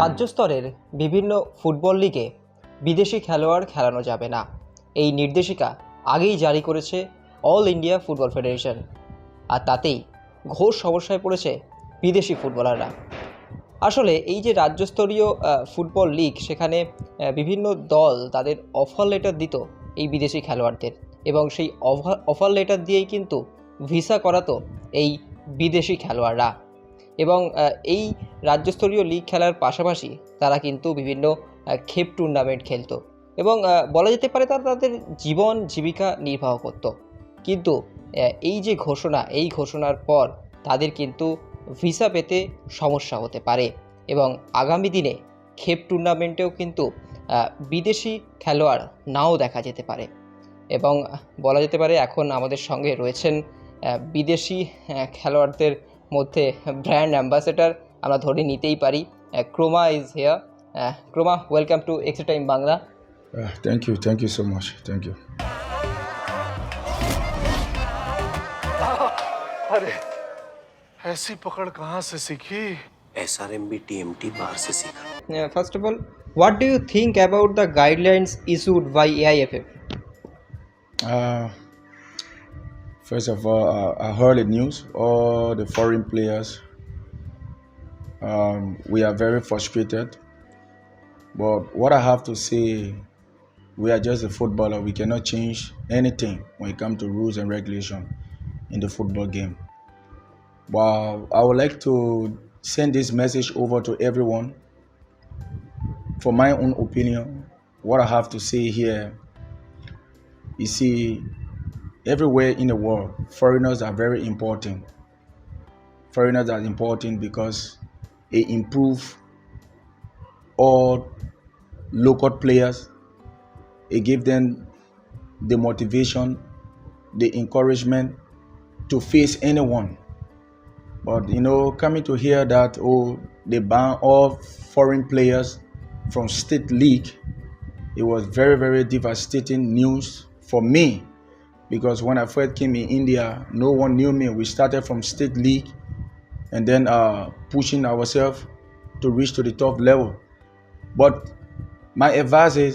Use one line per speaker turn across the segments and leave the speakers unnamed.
রাজ্য স্তরের বিভিন্ন ফুটবল লিগে বিদেশি খেলোয়াড় খেলানো যাবে না, এই নির্দেশিকা আগেই জারি করেছে অল ইন্ডিয়া ফুটবল ফেডারেশন। আর তাতেই ঘোর সমস্যায় পড়েছে বিদেশি ফুটবলাররা। আসলে এই যে রাজ্যস্তরীয় ফুটবল লিগ, সেখানে বিভিন্ন দল তাদের অফার লেটার দিত এই বিদেশি খেলোয়াড়দের, এবং সেই অফার লেটার দিয়েই কিন্তু ভিসা করাতো এই বিদেশি খেলোয়াড়রা। এবং এই রাজ্যস্তরীয় লিগ খেলার পাশাপাশি তারা কিন্তু বিভিন্ন খেপ টুর্নামেন্ট খেলতো এবং বলা যেতে পারে তারা তাদের জীবন জীবিকা নির্বাহ করত। কিন্তু এই যে ঘোষণা, এই ঘোষণার পর তাদের কিন্তু ভিসা পেতে সমস্যা হতে পারে এবং আগামী দিনে খেপ টুর্নামেন্টেও কিন্তু বিদেশি খেলোয়াড় নাও দেখা যেতে পারে। এবং বলা যেতে পারে এখন আমাদের সঙ্গে রয়েছেন বিদেশি খেলোয়াড়দের মধ্যে ব্র্যান্ড অ্যাম্বাসেডর আমরা ধরে নিতেই পারি। Croma is here. Croma, welcome to extra time Bangla.
Thank you so much. Thank you.
अरे ऐसी पकड़ कहाँ से सीखी?
SRMB TMT बाहर से सीखा।
First of all, what do you think about the guidelines issued by AIFF?
First of all, I heard the news. All the foreign players, we are very frustrated. But what I have to say, we are just a footballer. We cannot change anything when it comes to rules and regulation in the football game. But I would like to send this message over to everyone. For my own opinion, what I have to say here, you see, everywhere in the world, foreigners are very important. Foreigners are important because they improve all local players. It gives them the motivation, the encouragement to face anyone. But coming to hear that they ban all foreign players from state league, it was very, very devastating news for me, because when I first came in India, no one knew me. We started from state league and then pushing ourselves to reach to the top level. But my advice is,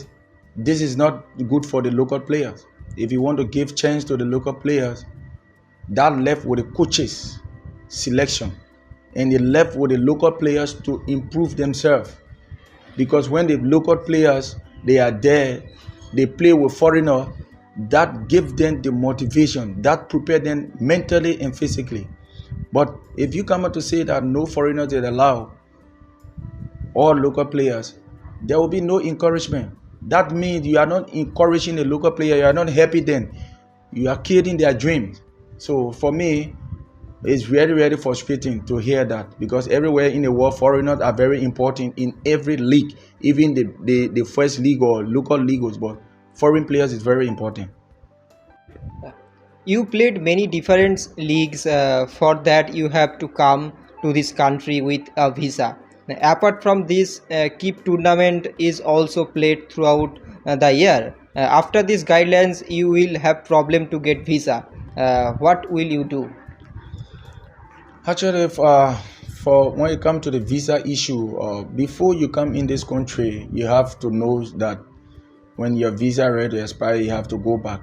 this is not good for the local players. If you want to give chance to the local players, that left with the coaches selection, and they left with the local players to improve themselves. Because when the local players, they are there, they play with foreigner, that give them the motivation, that prepare them mentally and physically. But if you come out to say that no foreigners are allowed, all local players, there will be no encouragement. That means you are not encouraging the local player, you are not happy then. You are killing their dreams. So for me, it's very, very frustrating to hear that, because everywhere in the world, foreigners are very important in every league, even the first league or local leagues, but foreign players is very important.
You played many different leagues. For that you have to come to this country with a visa. Apart from this, keep tournament is also played throughout the year. After these guidelines, you will have problem to get visa. What will you do?
Actually, for when it comes to the visa issue, before you come in this country, you have to know that when your visa ready to expire, you have to go back.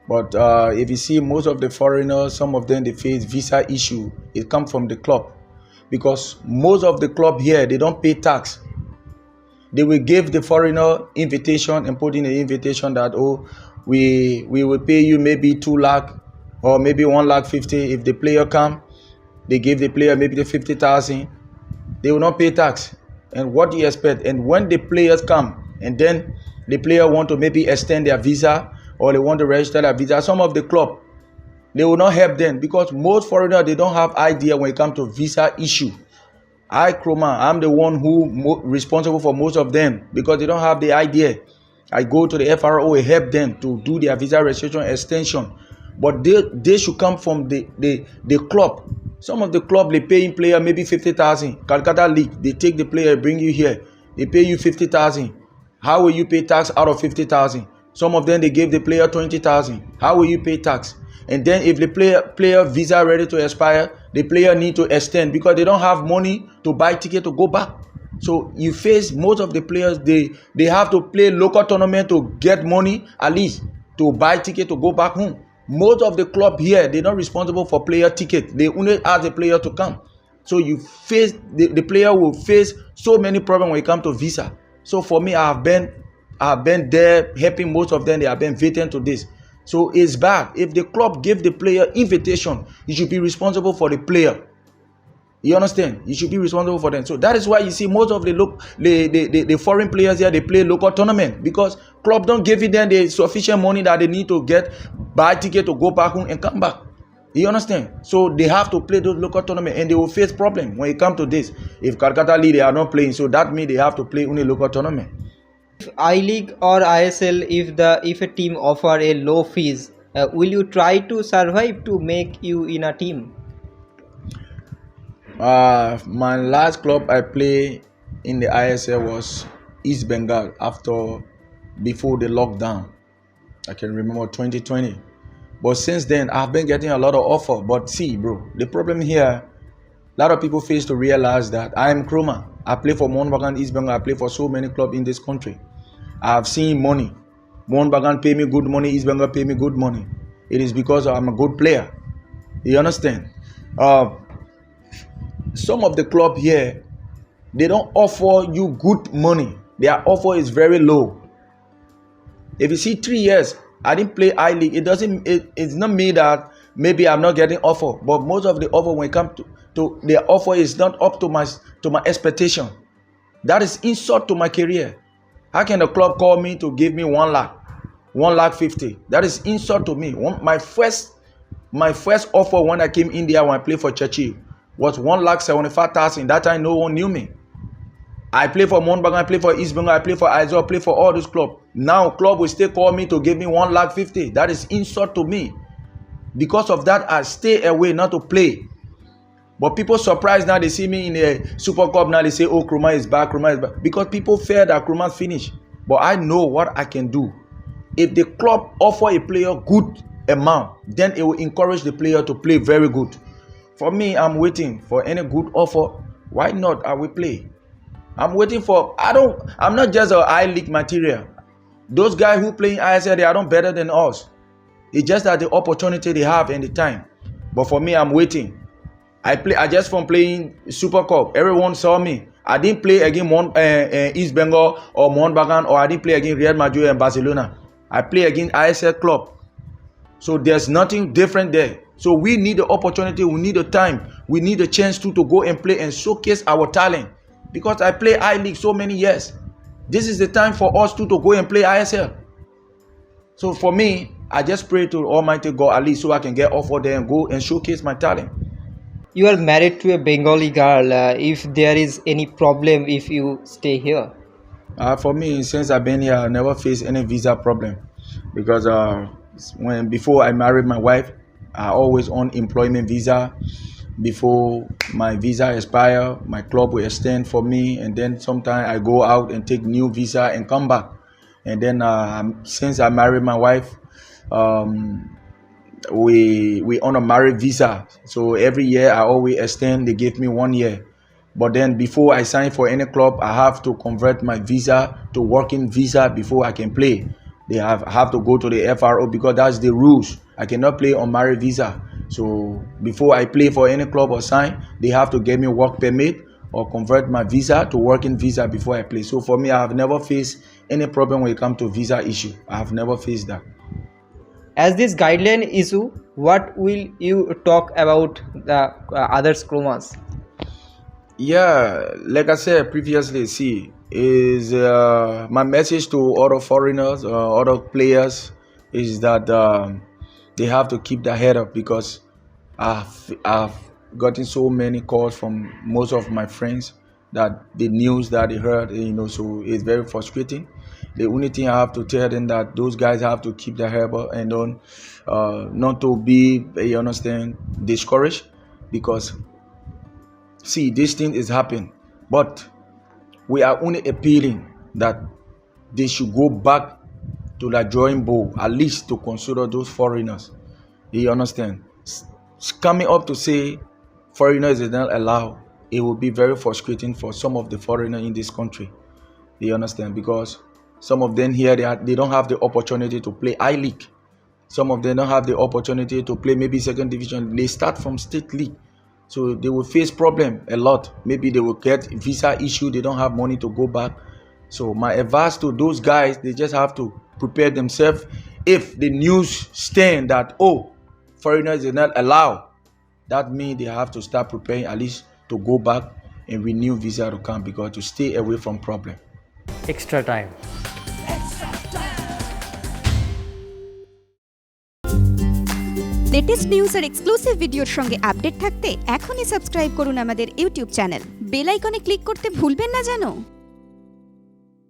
But if you see most of the foreigners, some of them, they face visa issue. It comes from the club, because most of the club here, they don't pay tax. They will give the foreigner invitation and put in the invitation that, we will pay you maybe 2 lakh or maybe 1,50,000 if the player come. They give the player maybe the 50,000. They will not pay tax. And what do you expect? And when the players come and then the player want to maybe extend their visa or they want to register their visa, some of the club, they will not help them, because most foreigners, they don't have idea when it comes to visa issue. Kromah, I'm the one who responsible for most of them, because they don't have the idea. I go to the FRO and help them to do their visa registration extension. But they should come from the club. Some of the club, they pay in player maybe 50,000. Calcutta League, they take the player, bring you here. They pay you 50,000. How will you pay tax out of 50,000? Some of them, they give the player 20,000. How will you pay tax? And then if the player visa ready to expire, the player need to extend, because they don't have money to buy ticket to go back. So you face most of the players, they have to play local tournament to get money, at least to buy ticket to go back home. Most of the club here, they're not responsible for player ticket. They only ask the player to come. So you face the player will face so many problems when it comes to visa. So for me, I've been there helping most of them. They have been victim to this. So it's bad. If the club give the player invitation, you should be responsible for the player. You understand? You should be responsible for them. So that is why you see most of the foreign players here, they play local tournament because club don't give them the sufficient money that they need to get buy ticket to go back home and come back. You understand? So they have to play those local tournament and they will face problem when it comes to this. If Calcutta League they are not playing, so that means they have to play only local tournament.
If I League or ISL, if a team offer a low fees, will you try to survive to make you in a team?
My last club I play in the ISL was East Bengal before the lockdown. I can remember 2020. But since then, I've been getting a lot of offer. But see, bro, the problem here, a lot of people face to realize that I am Kromah. I play for Mohun East Bengal. I play for so many clubs in this country. I have seen money. Mohun pay me good money. East Bengal pay me good money. It is because I'm a good player. You understand? Some of the club here, they don't offer you good money. Their offer is very low. If you see 3 years, I didn't play I League. It's not me that maybe I'm not getting offer, but most of the offer when it comes to their offer is not up to my expectation. That is insult to my career. How can the club call me to give me 1 lakh, 1,50,000? That is insult to me. My first offer when I came India when I played for Churchill was 1,75,000. That time no one knew me. I play for Mohun, I play for East Bengal, I play for Aizawl, I play for all those clubs. Now club will still call me to give me 1,50,000. That is insult to me. Because of that, I stay away not to play. But people surprised now they see me in a Super Cup. Now they say, oh, Kromah is back, Kromah is back. Because people fear that Kromah finished. But I know what I can do. If the club offer a player good amount, then it will encourage the player to play very good. For me, I'm waiting for any good offer. Why not? I will play. I'm waiting for, I'm not just an I League material. Those guys who play in ISL, they are not better than us. It's just that the opportunity they have and the time. But for me, I'm waiting. I just from playing Super Cup. Everyone saw me. I didn't play against East Bengal or Mohun, or I didn't play against Real Madrid and Barcelona. I play against ISL club. So there's nothing different there. So we need the opportunity, we need the time, we need the chance to go and play and showcase our talent. Because I play I League so many years. This is the time for us to go and play ISL. So for me, I just pray to Almighty God at least so I can get offer there and go and showcase my talent.
You are married to a Bengali girl. If there is any problem if you stay here?
For me, since I've been here, I never faced any visa problem. Because before I married my wife, I always on employment visa. Before my visa expire, my club will extend for me, and then sometimes I go out and take new visa and come back. And then since I married my wife, we on a married visa. So every year I always extend. They give me 1 year. But then before I sign for any club, I have to convert my visa to working visa before I can play. They have to go to the FRO because that's the rules. I cannot play on married visa. So before I play for any club or sign, they have to give me work permit or convert my visa to working visa before I play. So for me, I have never faced any problem when it comes to visa issue. I have never faced that.
As this guideline issue, what will you talk about the other Kromahs?
Yeah, like I said previously, is my message to other foreigners, other players, is that they have to keep their head up, because I've gotten so many calls from most of my friends that the news that they heard, so it's very frustrating. The only thing I have to tell them that those guys have to keep their head up and don't not to be, you understand, discouraged, because this thing is happening, but we are only appealing that they should go back to the drawing board, at least to consider those foreigners. You understand? Coming up to say foreigners is not allowed it will be very frustrating for some of the foreigners in this country. You understand? Because some of them here, they don't have the opportunity to play I-League. Some of them don't have the opportunity to play maybe second division. They start from state league. So they will face problem a lot. Maybe they will get visa issue. They don't have money to go back. So my advice to those guys, they just have to prepare themselves. If the news stand that, oh, foreigners are not allowed, that means they have to start preparing at least to go back and renew visa to come, because to stay away from problem.
Extra time.
Latest news আর exclusive ভিডিওর সঙ্গে update থাকতে এখনই subscribe করুন আমাদের YouTube channel. Bell আইকনে click করতে ভুলবেন না যেন।